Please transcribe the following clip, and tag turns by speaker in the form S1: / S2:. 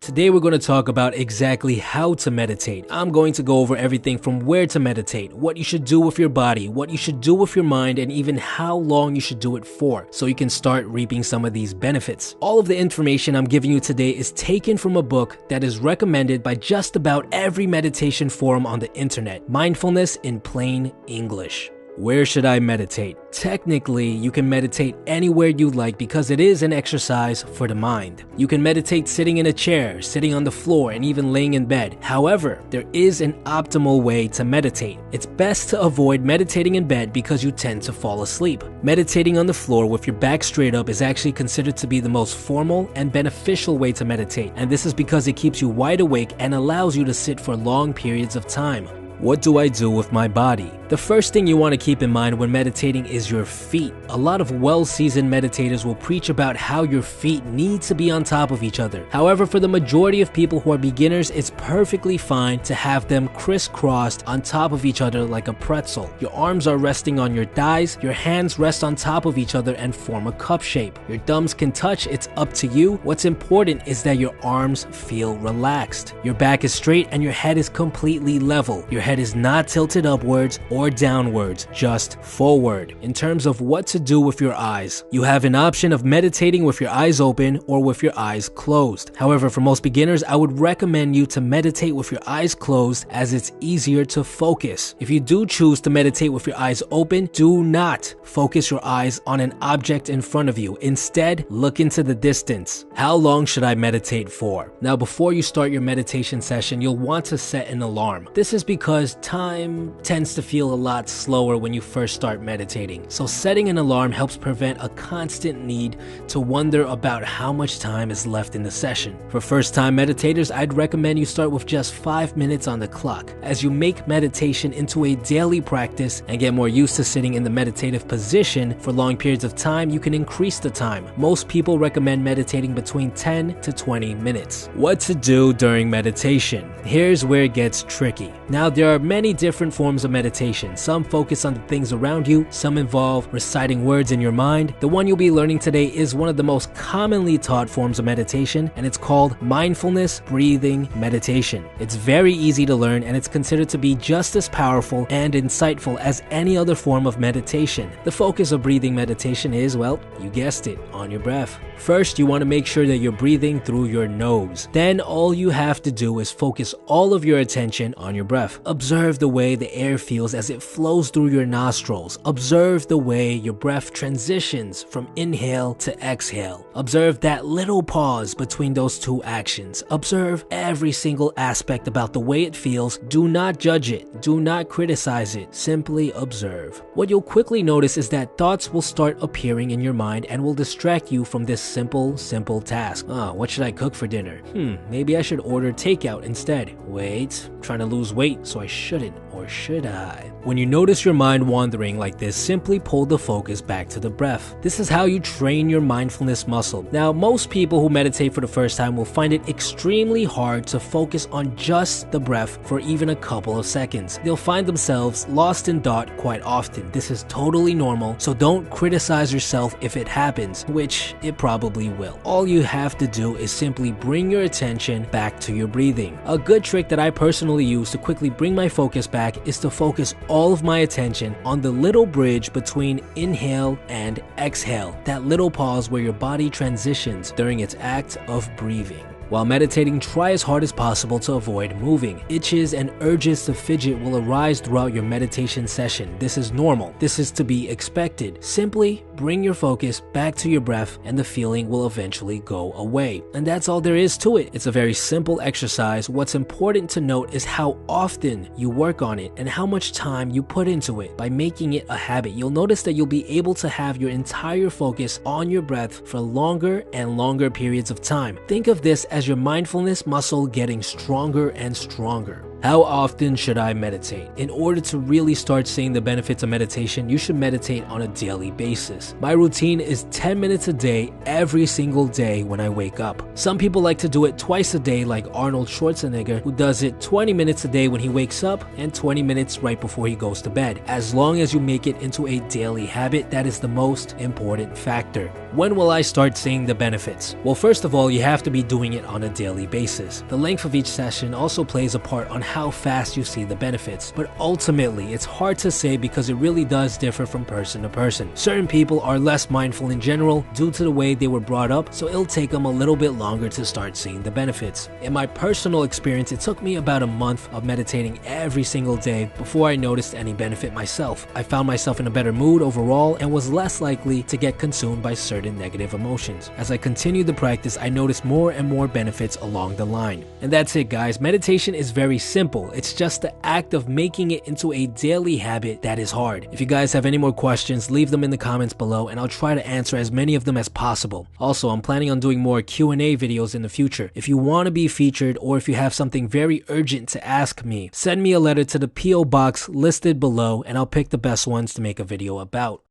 S1: Today we're going to talk about exactly how to meditate. I'm going to go over everything from where to meditate, what you should do with your body, what you should do with your mind, and even how long you should do it for, so you can start reaping some of these benefits. All of the information I'm giving you today is taken from a book that is recommended by just about every meditation forum on the internet, Mindfulness in Plain English. Where should I meditate? Technically, you can meditate anywhere you like because it is an exercise for the mind. You can meditate sitting in a chair, sitting on the floor, and even laying in bed. However, there is an optimal way to meditate. It's best to avoid meditating in bed because you tend to fall asleep. Meditating on the floor with your back straight up is actually considered to be the most formal and beneficial way to meditate, and this is because it keeps you wide awake and allows you to sit for long periods of time. What do I do with my body? The first thing you want to keep in mind when meditating is your feet. A lot of well-seasoned meditators will preach about how your feet need to be on top of each other. However, for the majority of people who are beginners, it's perfectly fine to have them crisscrossed on top of each other like a pretzel. Your arms are resting on your thighs, your hands rest on top of each other and form a cup shape. Your thumbs can touch, it's up to you. What's important is that your arms feel relaxed. Your back is straight and your head is completely level. Your head is not tilted upwards or downwards, just forward. In terms of what to do with your eyes, you have an option of meditating with your eyes open or with your eyes closed. However, for most beginners, I would recommend you to meditate with your eyes closed as it's easier to focus. If you do choose to meditate with your eyes open, do not focus your eyes on an object in front of you. Instead, look into the distance. How long should I meditate for? Now, before you start your meditation session, you'll want to set an alarm. This is because time tends to feel a lot slower when you first start meditating. So setting an alarm helps prevent a constant need to wonder about how much time is left in the session. For first-time meditators, I'd recommend you start with just 5 minutes on the clock. As you make meditation into a daily practice and get more used to sitting in the meditative position for long periods of time, you can increase the time. Most people recommend meditating between 10 to 20 minutes. What to do during meditation? Here's where it gets tricky. Now, there are many different forms of meditation. Some focus on the things around you, some involve reciting words in your mind. The one you'll be learning today is one of the most commonly taught forms of meditation, and it's called mindfulness breathing meditation. It's very easy to learn, and it's considered to be just as powerful and insightful as any other form of meditation. The focus of breathing meditation is, well, you guessed it, on your breath. First, you want to make sure that you're breathing through your nose. Then all you have to do is focus all of your attention on your breath. Observe the way the air feels as it flows through your nostrils. Observe the way your breath transitions from inhale to exhale. Observe that little pause between those two actions. Observe every single aspect about the way it feels. Do not judge it. Do not criticize it. Simply observe. What you'll quickly notice is that thoughts will start appearing in your mind and will distract you from this simple task. What should I cook for dinner? Maybe I should order takeout instead. Wait, I'm trying to lose weight, so I shouldn't, or should I? When you notice your mind wandering like this, simply pull the focus back to the breath. This is how you train your mindfulness muscle. Now, most people who meditate for the first time will find it extremely hard to focus on just the breath for even a couple of seconds. They'll find themselves lost in thought quite often. This is totally normal, so don't criticize yourself if it happens, which it probably will. All you have to do is simply bring your attention back to your breathing. A good trick that I personally use to quickly bring my focus back is to focus all of my attention on the little bridge between inhale and exhale, that little pause where your body transitions during its act of breathing. While meditating, try as hard as possible to avoid moving. Itches and urges to fidget will arise throughout your meditation session. This is normal. This is to be expected. Simply bring your focus back to your breath and the feeling will eventually go away. And that's all there is to it. It's a very simple exercise. What's important to note is how often you work on it and how much time you put into it. By making it a habit, you'll notice that you'll be able to have your entire focus on your breath for longer and longer periods of time. Think of this as your mindfulness muscle getting stronger and stronger. How often should I meditate? In order to really start seeing the benefits of meditation, you should meditate on a daily basis. My routine is 10 minutes a day, every single day when I wake up. Some people like to do it twice a day, like Arnold Schwarzenegger, who does it 20 minutes a day when he wakes up and 20 minutes right before he goes to bed. As long as you make it into a daily habit, that is the most important factor. When will I start seeing the benefits? Well, first of all, you have to be doing it on a daily basis. The length of each session also plays a part on how fast you see the benefits, but ultimately it's hard to say because it really does differ from person to person. Certain people are less mindful in general due to the way they were brought up, so it'll take them a little bit longer to start seeing the benefits. In my personal experience, it took me about a month of meditating every single day before I noticed any benefit myself. I found myself in a better mood overall and was less likely to get consumed by certain negative emotions. As I continued the practice, I noticed more and more benefits along the line. And that's it, guys. Meditation is very simple. It's just the act of making it into a daily habit that is hard. If you guys have any more questions, leave them in the comments below and I'll try to answer as many of them as possible. Also, I'm planning on doing more Q&A videos in the future. If you want to be featured or if you have something very urgent to ask me, send me a letter to the P.O. box listed below and I'll pick the best ones to make a video about.